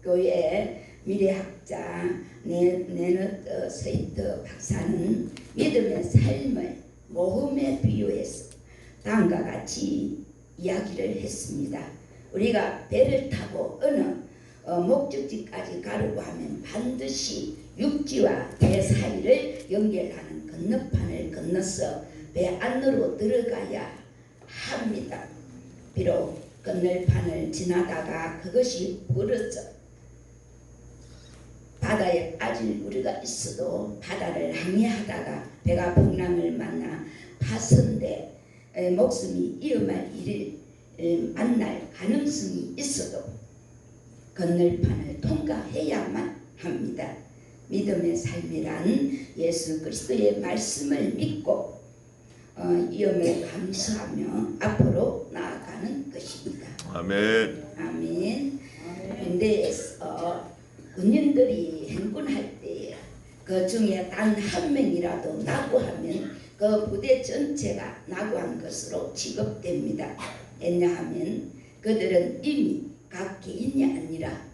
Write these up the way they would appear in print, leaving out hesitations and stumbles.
교회 미래학자 네너트 스위트 박사는 믿음의 삶을 모험에 비유해서 다음과 같이 이야기를 했습니다. 우리가 배를 타고 어느 목적지까지 가려고 하면 반드시 육지와 배 사이를 연결하는 건너판을 건너서 배 안으로 들어가야 합니다. 비록 건널판을 지나다가 그것이 부러져 바다에 빠질 우리가 있어도 바다를 항해하다가 배가 풍랑을 만나 파선돼 목숨이 위험할 일을 만날 가능성이 있어도 건널판을 통과해야만 합니다. 믿음의 삶이란 예수 그리스도의 말씀을 믿고 위험을 감수하며 앞으로 나아가는 것입니다. 아멘. 아멘. 군대에서 군인들이 행군할 때 그 중에 단 한 명이라도 낙오하면 그 부대 전체가 낙오한 것으로 취급됩니다. 왜냐하면 그들은 이미 각 개인이 아니라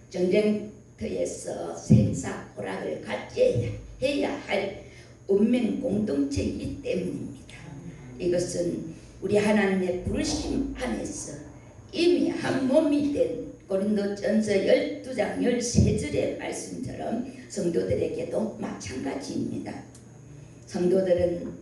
전쟁터에서 생사고락을 같이 해야 할 운명 공동체이기 때문입니다. 이것은 우리 하나님의 부르심 안에서 이미 한 몸이 된 고린도전서 12장 13절의 말씀처럼 성도들에게도 마찬가지입니다. 성도들은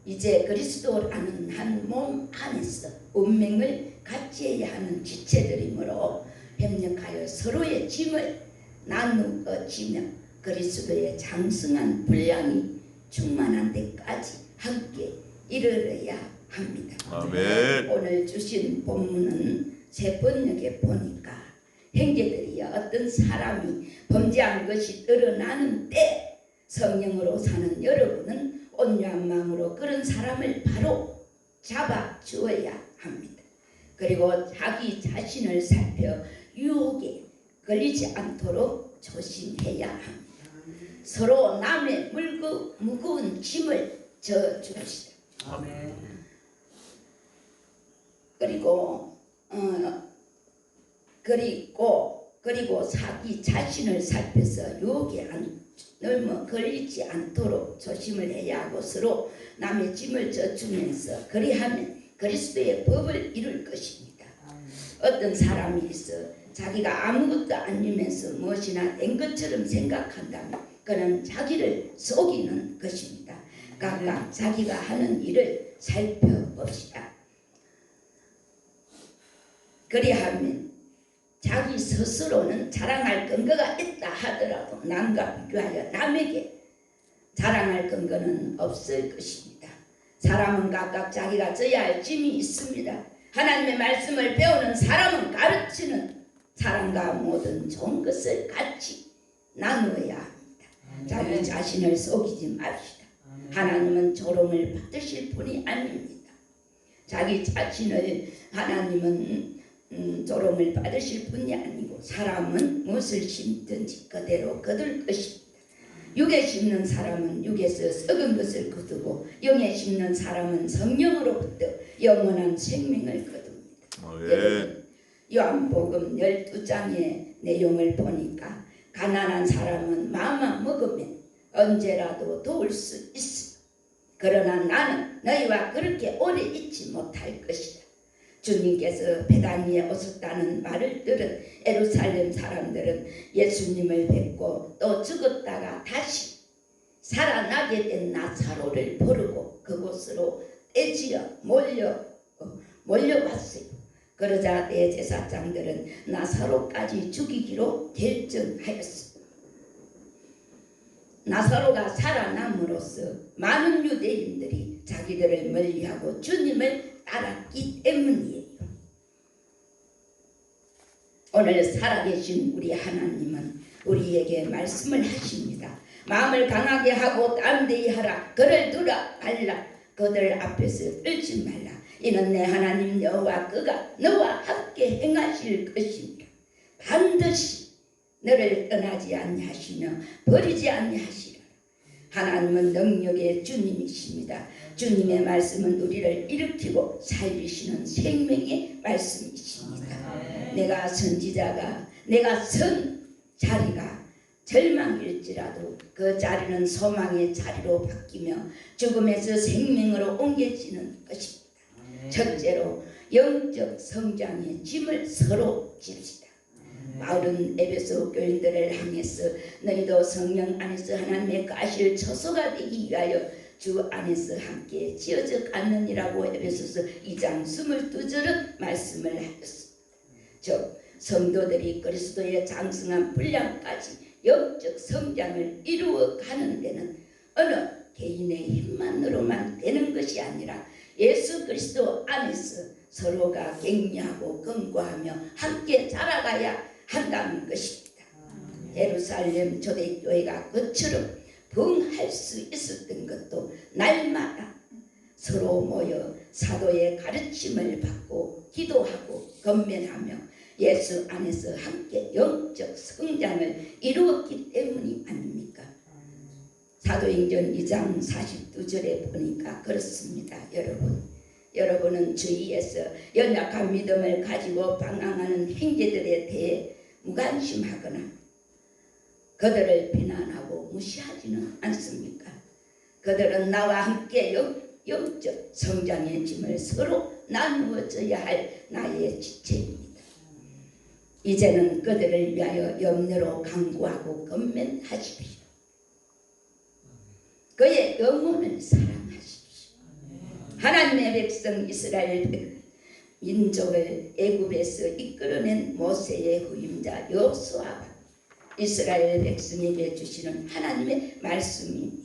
이제 그리스도라는 한 몸 안에서 운명을 같이 해야 하는 지체들이므로 협력하여 서로의 짐을 나누어지며 그리스도의 장성한 분량이 충만한 데까지 함께 이르러야 합니다. 아멘. 오늘 주신 본문은 새 번역에 보니까 형제들이 어떤 사람이 범죄한 것이 드러나는 때 성령으로 사는 여러분은 온유한 마음으로 그런 사람을 바로 잡아 주어야 합니다. 그리고 자기 자신을 살펴 유혹에 걸리지 않도록 조심해야 합니다. 서로 남의 무거운 짐을 져줍시다. 아멘. 그리고 자기 자신을 살펴서 유혹에 너무 걸리지 않도록 조심을 해야 하고 서로 남의 짐을 져주면서 그리하면 그리스도의 법을 이룰 것입니다. 어떤 사람이 있어 자기가 아무것도 아니면서 무엇이나 된 것처럼 생각한다면 그는 자기를 속이는 것입니다. 각각 자기가 하는 일을 살펴봅시다. 그리하면 자기 스스로는 자랑할 근거가 있다 하더라도 남과 비교하여 남에게 자랑할 근거는 없을 것입니다. 사람은 각각 자기가 져야 할 짐이 있습니다. 하나님의 말씀을 배우는 사람은 가르치는 사람과 모든 좋은 것을 같이 나누어야 합니다. 자기 자신을 속이지 맙시다. 하나님은 조롱을 받으실 분이 아닙니다. 자기 자신을 하나님은 조롱을 받으실 분이 아니고 사람은 무엇을 심든지 그대로 거둘 것입니다. 육에 심는 사람은 육에서 썩은 것을 거두고 영에 심는 사람은 성령으로부터 영원한 생명을 거둡니다. 여러분, 요한복음 12장의 내용을 보니까 가난한 사람은 마음만 먹으면 언제라도 도울 수 있어. 그러나 나는 너희와 그렇게 오래 있지 못할 것이다. 주님께서 베다니에 오셨다는 말을 들은 예루살렘 사람들은 예수님을 뵙고 또 죽었다가 다시 살아나게 된 나사로를 부르고 그곳으로 떼지어 몰려왔어요. 그러자 대제사장들은 나사로까지 죽이기로 결정하였습니다. 나사로가 살아남으로써 많은 유대인들이 자기들을 멀리하고 주님을 따랐기 때문이에요. 오늘 살아계신 우리 하나님은 우리에게 말씀을 하십니다. 마음을 강하게 하고 담대히 하라. 그를 두라 말라. 그들 앞에서 떨지 말라. 이는 내 하나님 여호와 그가 너와 함께 행하실 것입니다. 반드시 너를 떠나지 아니하시며 버리지 아니하시라. 하나님은 능력의 주님이십니다. 주님의 말씀은 우리를 일으키고 살리시는 생명의 말씀이십니다. 내가 선지자가 내가 선 자리가 절망일지라도 그 자리는 소망의 자리로 바뀌며 죽음에서 생명으로 옮겨지는 것입니다. 첫째로 영적 성장의 짐을 서로 집시다. 바울은 에베소 교인들을 향해서 너희도 성령 안에서 하나님의 가실 처소가 되기 위하여 주 안에서 함께 지어져 갔느니라고 에베소서 2장 22절은 말씀을 하였습니다. 즉 성도들이 그리스도의 장성한 분량까지 영적 성장을 이루어 가는 데는 어느 개인의 힘만으로만 되는 것이 아니라 예수 그리스도 안에서 서로가 격려하고 견고하며 함께 자라가야 한다는 것입니다. 예루살렘 초대교회가 그처럼 부흥할 수 있었던 것도 날마다 서로 모여 사도의 가르침을 받고 기도하고 건면하며 예수 안에서 함께 영적 성장을 이루었기 때문이 아닙니까? 사도행전 2장 42절에 보니까 그렇습니다. 여러분은 주위에서 연약한 믿음을 가지고 방황하는 형제들에 대해 무관심하거나 그들을 비난하고 무시하지는 않습니까? 그들은 나와 함께 영적 성장의 짐을 서로 나누어져야 할 나의 지체입니다. 이제는 그들을 위하여 염려로 강구하고 건면하십시오. 그의 영혼을 사랑하십시오. 하나님의 백성 이스라엘 민족을 애굽에서 이끌어낸 모세의 후임자 여호수아가 이스라엘 백성에게 주시는 하나님의 말씀입니다.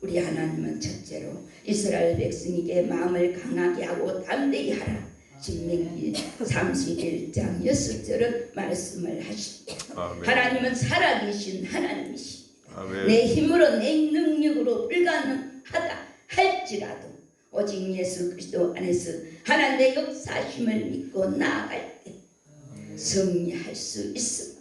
우리 하나님은 첫째로 이스라엘 백성에게 마음을 강하게 하고 담대히 하라. 신명기 31장 6절은 말씀을 하십니다. 하나님은 살아계신 하나님이십니다. 내 힘으로 내 능력으로 불가능하다 할지라도 오직 예수 그리스도 안에서 하나님의 역사심을 믿고 나아갈 때 승리할 수 있습니다.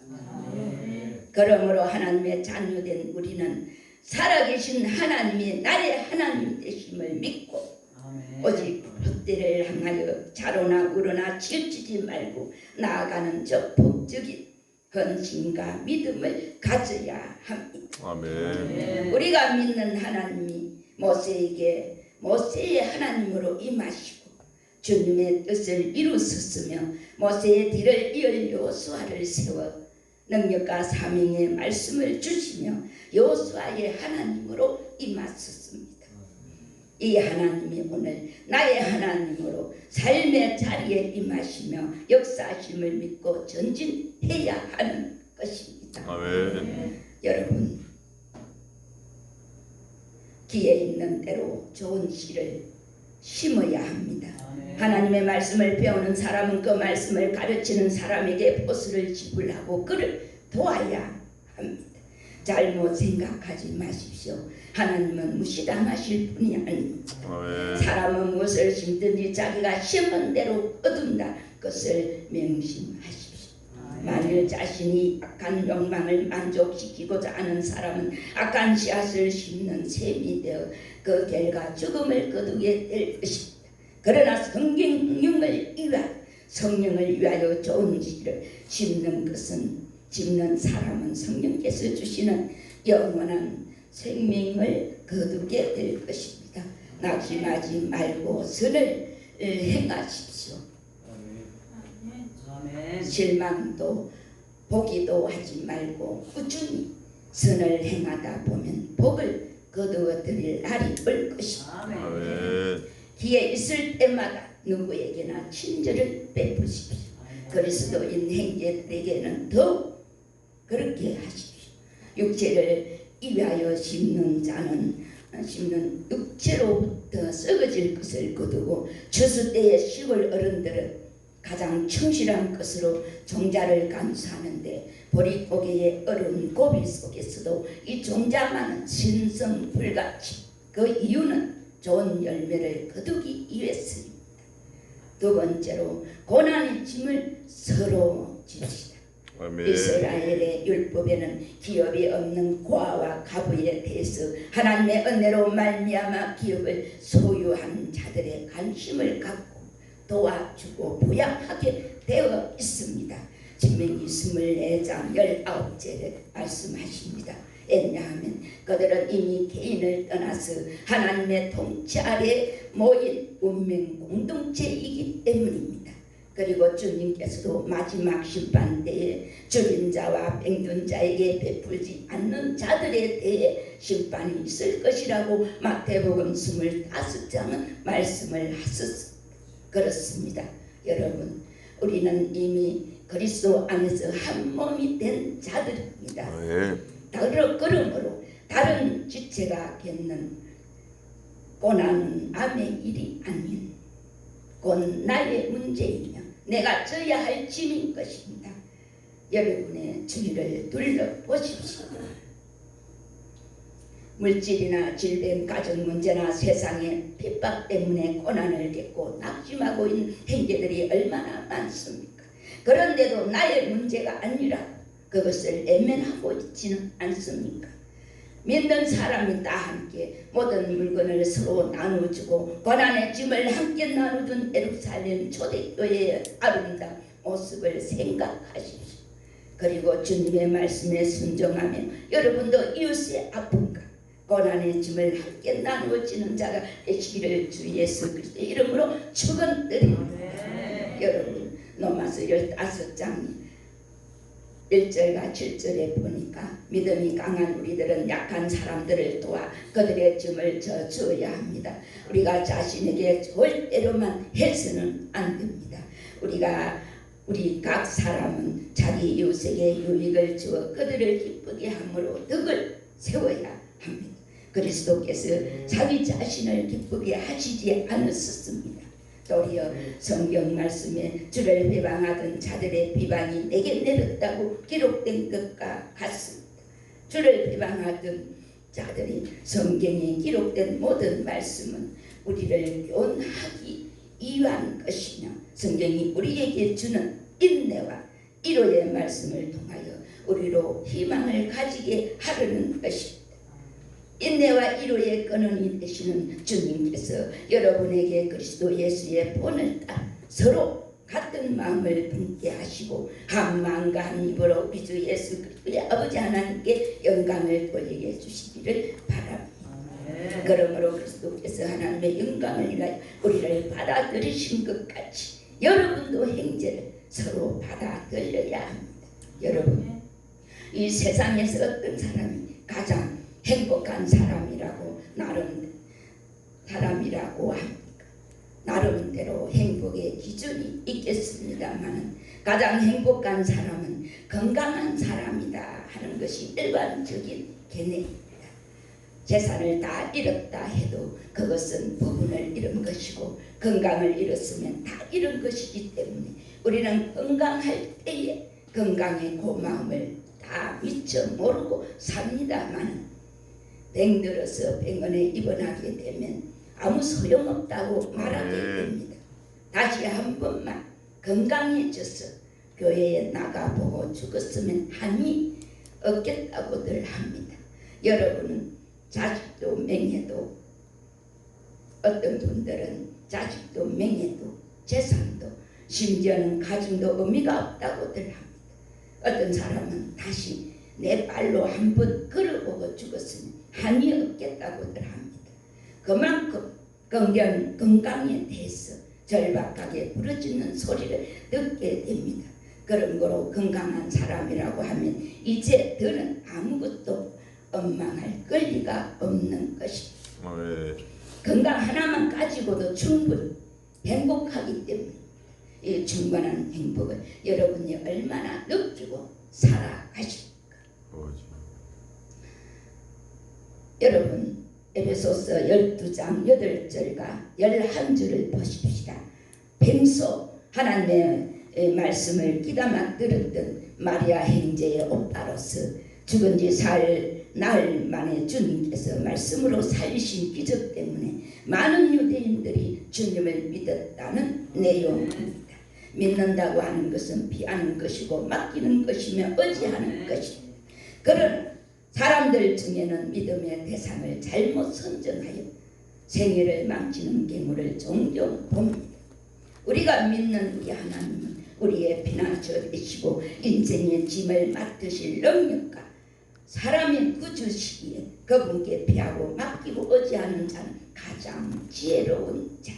그러므로 하나님의 자녀된 우리는 살아계신 하나님이 나의 하나님 되심을 믿고 오직 헛되를 향하여 자로나 우러나 치우치지 말고 나아가는 적극적인 헌신과 믿음을 가져야 합니다. 아멘. 우리가 믿는 하나님이 모세에게 모세의 하나님으로 임하시고 주님의 뜻을 이루셨으며 모세의 뒤를 이을 여호수아를 세워 능력과 사명의 말씀을 주시며 여호수아의 하나님으로 임하셨습니다. 이 하나님이 오늘 나의 하나님으로 삶의 자리에 임하시며 역사하심을 믿고 전진해야 하는 것입니다. 아멘. 여러분 기회 있는 대로 좋은 씨를 심어야 합니다. 하나님의 말씀을 배우는 사람은 그 말씀을 가르치는 사람에게 보수를 지불하고 그를 도와야 합니다. 잘못 생각하지 마십시오. 하나님은 무시당하실 분이 아닙니다. 사람은 무엇을 심든지 자기가 심은 대로 얻는다. 그것을 명심하십시오. 만일 자신이 악한 욕망을 만족시키고자 하는 사람은 악한 씨앗을 심는 셈이 되어 그 결과 죽음을 거두게 될 것입니다. 그러나 성경을 위하여 성령을 위하여 좋은 씨를 심는 것은 심는 사람은 성령께서 주시는 영원한 생명을 거두게 될 것입니다. 낙심하지 말고 선을 행하십시오. 실망도 보기도 하지 말고 꾸준히 선을 행하다 보면 복을 거두어 드릴 날이 올 것입니다. 기회 있을 때마다 누구에게나 친절을 베푸십시오. 그리스도인 형제들에게는 더욱 그렇게 하십시오. 육체를 위하여 심는 자는 육체로부터 썩어질 것을 거두고 추수 때의 시골 어른들은 가장 충실한 것으로 종자를 간수하는데 보릿고개의 어려운 고비 속에서도 이 종자만은 신성불같이 그 이유는 좋은 열매를 거두기 위해서입니다. 두 번째로 고난의 짐을 서로 집시다. 이스라엘의 율법에는 기업이 없는 고아와 가부에 대해서 하나님의 은혜로 말미암아 기업을 소유한 자들의 관심을 갖고 도와주고 부양하게 되어 있습니다. 신명기 24장 19절에 말씀하십니다. 왜냐하면 그들은 이미 개인을 떠나서 하나님의 통치 아래 모인 운명 공동체이기 때문입니다. 그리고 주님께서도 마지막 심판 때에 죽인 자와 병든 자에게 베풀지 않는 자들에 대해 심판이 있을 것이라고 마태복음 25장은 말씀을 하셨습니다. 그렇습니다. 여러분, 우리는 이미 그리스도 안에서 한 몸이 된 자들입니다. 그러므로 다른 지체가 겪는 고난은 남의 일이 아닌 곧 나의 문제이며 내가 져야 할 짐인 것입니다. 여러분의 주위를 둘러보십시오. 물질이나 질병, 가정 문제나 세상의 핍박 때문에 고난을 겪고 낙심하고 있는 형제들이 얼마나 많습니까? 그런데도 나의 문제가 아니라 그것을 외면하고 있지는 않습니까? 믿는 사람이 다 함께 모든 물건을 서로 나눠주고 고난의 짐을 함께 나누던 예루살렘 초대교회의 아름다운 모습을 생각하십시오. 그리고 주님의 말씀에 순종하며 여러분도 이웃의 아픔과 고난의 짐을 함께 나누어지는 자가 되시기를 주 예수 그리스도의 이름으로 축원드립니다. 여러분, 로마서 15장 1절과 7절에 보니까 믿음이 강한 우리들은 약한 사람들을 도와 그들의 짐을 져주어야 합니다. 우리가 자신에게 절대로만 해서는 안 됩니다. 우리 각 사람은 자기 이웃에게 유익을 주어 그들을 기쁘게 함으로 덕을 세워야 합니다. 그리스도께서 자기 자신을 기쁘게 하시지 않으셨습니다. 도리어 성경 말씀에 주를 비방하던 자들의 비방이 내게 내렸다고 기록된 것과 같습니다. 주를 비방하던 자들이 성경에 기록된 모든 말씀은 우리를 교훈하기 위한 것이며 성경이 우리에게 주는 인내와 위로의 말씀을 통하여 우리로 희망을 가지게 하려는 것입니다. 인내와 위로의 근원이 되시는 주님께서 여러분에게 그리스도 예수의 본을 따라 서로 같은 마음을 품게 하시고 한 마음과 한 입으로 우리 주 예수 그리스도의 아버지 하나님께 영광을 돌리게 해주시기를 바랍니다. 그러므로 그리스도께서 하나님의 영광을 위하여 우리를 받아들이신 것 같이 여러분도 형제를 서로 받아들여야 합니다. 여러분, 이 세상에서 어떤 사람이 가장 행복한 사람이라고 합니까? 나름대로 행복의 기준이 있겠습니다만 가장 행복한 사람은 건강한 사람이다 하는 것이 일반적인 개념입니다. 재산을 다 잃었다 해도 그것은 부분을 잃은 것이고 건강을 잃었으면 다 잃은 것이기 때문에 우리는 건강할 때에 건강의 고마움을 다 미처 모르고 삽니다만 병들어서 병원에 입원하게 되면 아무 소용없다고 말하게 됩니다. 다시 한 번만 건강해져서 교회에 나가보고 죽었으면 한이 없겠다고들 합니다. 여러분은 자식도 명예도 어떤 분들은 자식도 명예도 재산도 심지어는 가정도 의미가 없다고들 합니다. 어떤 사람은 다시 내 발로 한번 걸어보고 죽었으면 한이 없겠다고들 합니다. 그만큼 건강에 대해서 절박하게 부르짖는 소리를 듣게 됩니다. 그런 거로 건강한 사람이라고 하면 이제 더는 아무것도 원망할 권리가 없는 것입니다. 건강 하나만 가지고도 충분히 행복하기 때문에 이 충분한 행복을 여러분이 얼마나 느끼고 살아가십니까? 여러분, 에베소서 12장 8절과 11절을 보십시다. 평소 하나님의 말씀을 귀담아 들었던 마리아 형제의 오빠로서 죽은 지 사흘 나흘 만에 주님께서 말씀으로 살리신 기적 때문에 많은 유대인들이 주님을 믿었다는 내용입니다. 믿는다고 하는 것은 피하는 것이고 맡기는 것이며 의지하는 것입니다. 그런 사람들 중에는 믿음의 대상을 잘못 선정하여 생애를 망치는 경우를 종종 봅니다. 우리가 믿는 우리 하나님은 우리의 피난처 되시고 인생의 짐을 맡으실 능력과 사람의 구주시기에 그분께 피하고 맡기고 의지하는 자는 가장 지혜로운 자.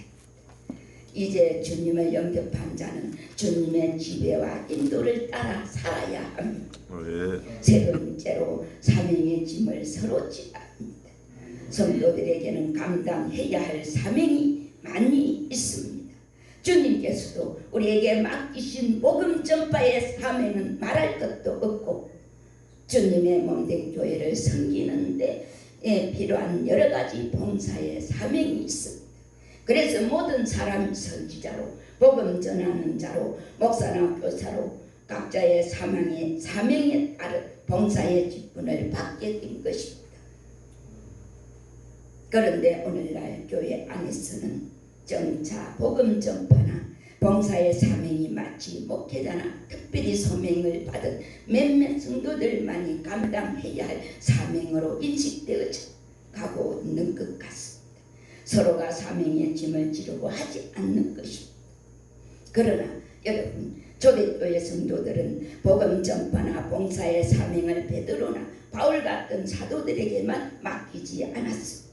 이제 주님을 영접한 자는 주님의 지배와 인도를 따라 살아야 합니다. 세 번째로 사명의 짐을 서로 지야 합니다. 성도들에게는 감당해야 할 사명이 많이 있습니다. 주님께서도 우리에게 맡기신 복음 전파의 사명은 말할 것도 없고 주님의 몸된 교회를 섬기는 데 필요한 여러 가지 봉사의 사명이 있습니다. 그래서 모든 사람이 선지자로 복음 전하는 자로 목사나 교사로 각자의 사명에 따른 봉사의 직분을 받게 된 것입니다. 그런데 오늘날 교회 안에서는 정차 복음 전파나 봉사의 사명이 마치 목회자나 특별히 소명을 받은 몇몇 성도들만이 감당해야 할 사명으로 인식되어져 가고 있는 것 같습니다. 서로가 사명의 짐을 지르고 하지 않는 것입니다. 그러나 여러분, 초대교회 성도들은 복음 전파나 봉사의 사명을 베드로나 바울 같은 사도들에게만 맡기지 않았습니다.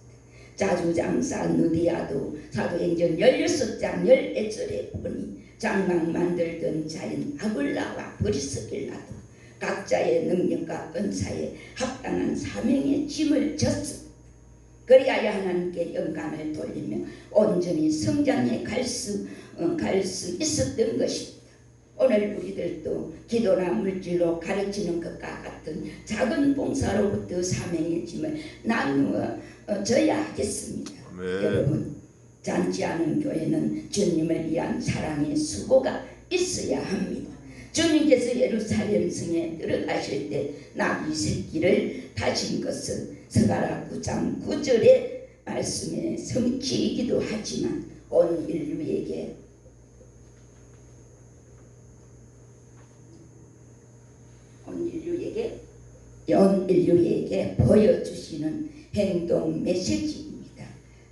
자주장사 느디아도 사도행전 16장 11절에 보니 장막 만들던 자인 아굴라와 브리스길라도 각자의 능력과 은사에 합당한 사명의 짐을 졌습니다. 그리하여 하나님께 영광을 돌리며 온전히 성장해 갈 수 있었던 것입니다. 오늘 우리들도 기도나 물질로 가르치는 것과 같은 작은 봉사로부터 사명의 짐을 나누어 져야 하겠습니다. 여러분, 잔치하는 교회는 주님을 위한 사랑의 수고가 있어야 합니다. 주님께서 예루살렘 성에 들어가실 때 나귀 새끼를 타신 것은 스가랴 9장 9절의 말씀의 성취이기도 하지만 온 인류에게 보여주시는 행동 메시지입니다.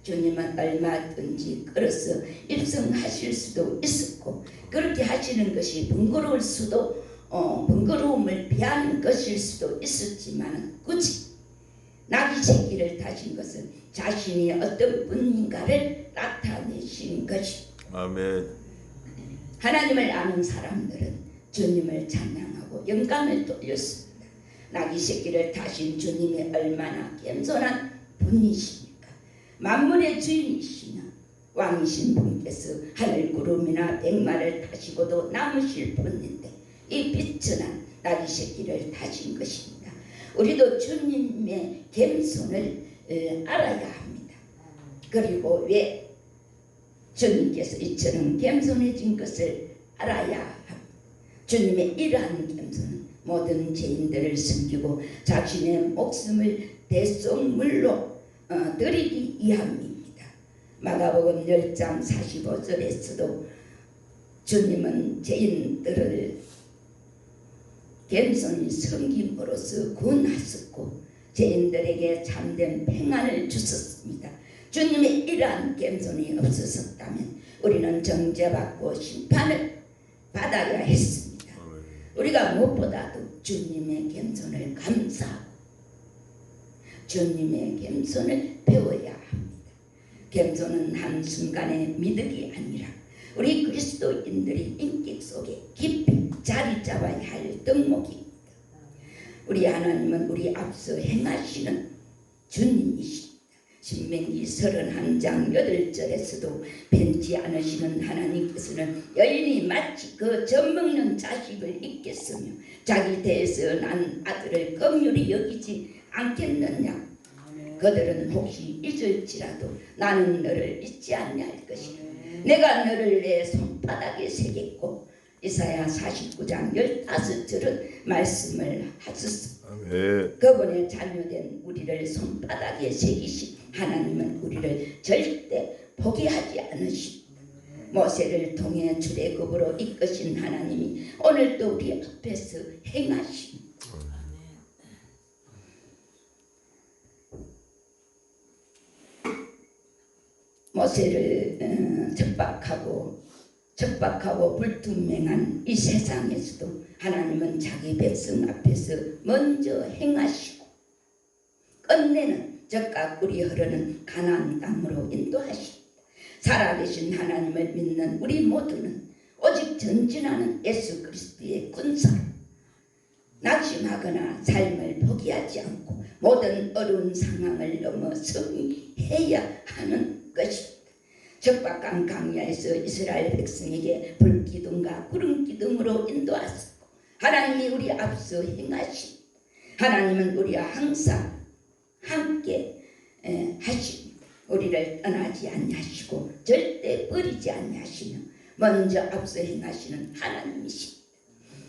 주님은 얼마든지 끌어서 입성하실 수도 있었고 그렇게 하시는 것이 번거로움을 피하는 것일 수도 있었지만 굳이 나귀 새끼를 타신 것은 자신이 어떤 분인가를 나타내신 것입니다. 아멘. 하나님을 아는 사람들은 주님을 찬양하고 영광을 돌렸습니다. 나귀 새끼를 타신 주님이 얼마나 겸손한 분이십니까? 만물의 주인이시나 왕이신 분께서 하늘 구름이나 백마를 타시고도 남으실 분인데 이 비천한 나귀 새끼를 타신 것입니다. 우리도 주님의 겸손을 알아야 합니다. 그리고 왜 주님께서 이처럼 겸손해진 것을 알아야 합니다. 주님의 이러한 겸손은 모든 죄인들을 섬기고 자신의 목숨을 대속물로 드리기 위함입니다. 마가복음 10장 45절에서도 주님은 죄인들을 겸손히 섬김으로써 구원하셨고 죄인들에게 참된 평안을 주셨습니다. 주님의 이러한 겸손이 없었다면 우리는 정죄받고 심판을 받아야 했습니다. 우리가 무엇보다도 주님의 겸손을 감사하고 주님의 겸손을 배워야 합니다. 겸손은 한순간의 미덕이 아니라 우리 그리스도인들이 인격 속에 깊이 자리 잡아야 할 덕목입니다. 우리 하나님은 우리 앞서 행하시는 주님이십니다. 신명기 31장 8절에서도 변치 않으시는 하나님께서는 여인이 마치 그 젖먹는 자식을 잊겠으며 자기 대에서 난 아들을 긍휼히 여기지 않겠느냐. 그들은 혹시 잊을지라도 나는 너를 잊지 않냐 것이라. 내가 너를 내 손바닥에 새겼고 이사야 49장 15절은 말씀을 하셨습니다. 그분의 자녀된 우리를 손바닥에 새기신 하나님은 우리를 절대 포기하지 않으십니다. 모세를 통해 출애굽으로 이끄신 하나님이 오늘도 우리 앞에서 행하십니다. 모세를 척박하고 척박하고 불투명한 이 세상에서도 하나님은 자기 백성 앞에서 먼저 행하시고 끝내는 적각 꿀이 흐르는 가나안 땅으로 인도하십니다. 살아계신 하나님을 믿는 우리 모두는 오직 전진하는 예수 그리스도의 군사로 낙심하거나 삶을 포기하지 않고 모든 어려운 상황을 넘어 승리해야 하는 것입니다. 적박한 광야에서 이스라엘 백성에게 불기둥과 구름기둥으로 인도하셨고 하나님이 우리 앞서 행하십니다. 하나님은 우리와 항상 함께 하십니다. 우리를 떠나지 아니하시고 절대 버리지 아니하시며 먼저 앞서 행하시는 하나님이십니다.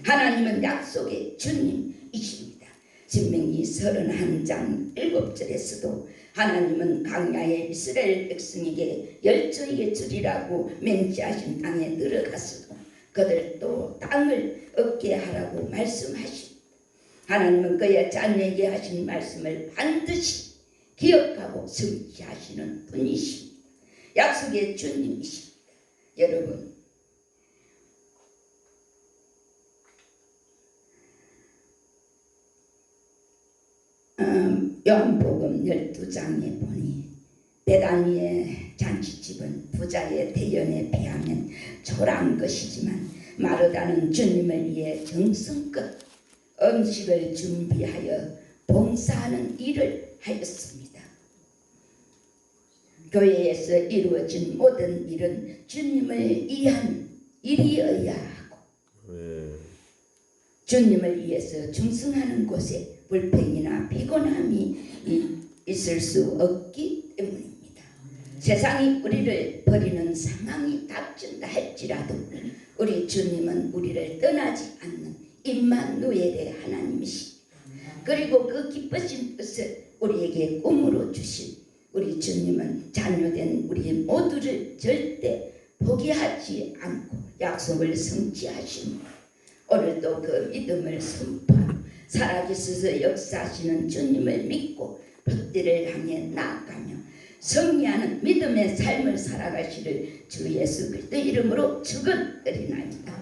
하나님은 약속의 주님이십니다. 신명기 31장 7절에서도 하나님은 광야의 이스라엘 백성에게 열조에게 주리라고 맹세하신 땅에 들어가서도 그들도 땅을 얻게 하라고 말씀하십니다. 하나님은 그의 자녀에게 하신 말씀을 반드시 기억하고 성취하시는 분이십니다. 약속의 주님이십니다. 여러분, 요한복음 12장에 보니 베다니의 잔치집은 부자의 대연에 비하면 초라한 것이지만 마르다는 주님을 위해 정성껏 음식을 준비하여 봉사하는 일을 하였습니다. 교회에서 이루어진 모든 일은 주님을 위한 일이어야 하고 주님을 위해서 충성하는 곳에 불평이나 피곤함이 있을 수 없기 때문입니다. 세상이 우리를 버리는 상황이 닥친다 할지라도 우리 주님은 우리를 떠나지 않는 임마누엘의 하나님이십니다. 그리고 그 기쁘신 뜻을 우리에게 꿈으로 주신 우리 주님은 자녀된 우리 모두를 절대 포기하지 않고 약속을 성취하십니다. 오늘도 그 믿음을 선포하고 살아계셔서 역사하시는 주님을 믿고 벽들을 향해 나아가며 승리하는 믿음의 삶을 살아가시를 주 예수 그리스도 이름으로 축원드리나이다.